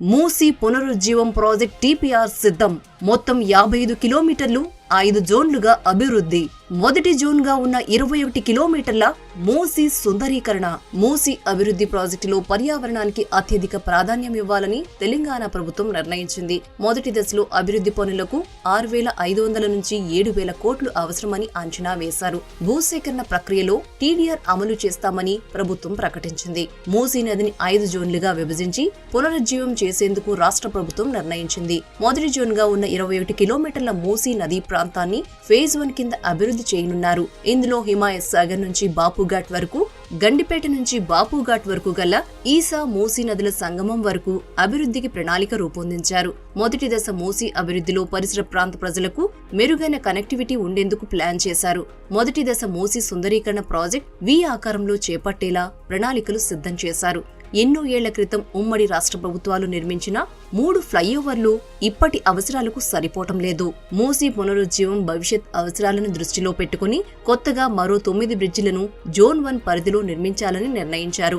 Musi పునరుజ్జీవం project TPR సిద్ధం. మొత్తం 55 కిలోమీటర్లు 5 జోన్లుగా అభివృద్ధి. మొదటి జోన్ గా ఉన్న 21 కిలోమీటర్ల మూసీ సుందరీకరణ. మూసీ అభివృద్ధి ప్రాజెక్టులో పర్యావరణానికి అత్యధిక ప్రాధాన్యం ఇవ్వాలని తెలంగాణ ప్రభుత్వం నిర్ణయించింది. మొదటి దశలో అభివృద్ధి పనులకు 6,500 నుంచి 7,000 కోట్లు అవసరమని అంచనా వేశారు. భూసేకరణ ప్రక్రియలో టీడీఆర్ అమలు చేస్తామని ప్రభుత్వం ప్రకటించింది. మూసీ నదిని 5 జోన్లుగా విభజించి పునరుజ్జీవం చేసేందుకు రాష్ట్ర ప్రభుత్వం నిర్ణయించింది. మొదటి జోన్ గా ఉన్న 21 కిలోమీటర్ల మూసీ నదీ ప్రాంతాన్ని ఫేజ్ 1 కింద అభివృద్ధి చేయనున్నారు. ఇందులో హిమాయత్ సాగర్ నుంచి బాపుఘాట్ వరకు, గండిపేట నుంచి బాపుఘాట్ వరకు గల ఈసా మూసీ నదుల సంగమం వరకు అభివృద్ధికి ప్రణాళిక రూపొందించారు. మొదటి దశ మూసీ అభివృద్ధిలో పరిసర ప్రాంత ప్రజలకు మెరుగైన కనెక్టివిటీ ఉండేందుకు ప్లాన్ చేశారు. మొదటి దశ మూసీ సుందరీకరణ ప్రాజెక్ట్ వి ఆకారంలో చేపట్టేలా ప్రణాళికలు సిద్ధం చేశారు. ఎన్నో ఏళ్ల క్రితం ఉమ్మడి రాష్ట్ర ప్రభుత్వాలు నిర్మించిన 3 ఫ్లైఓవర్లు ఇప్పటి అవసరాలకు సరిపోవటం లేదు. మూసీ పునరుజ్జీవం భవిష్యత్ అవసరాలను దృష్టిలో పెట్టుకుని కొత్తగా మరో 9 బ్రిడ్జిలను జోన్ 1 పరిధిలో నిర్మించాలని నిర్ణయించారు.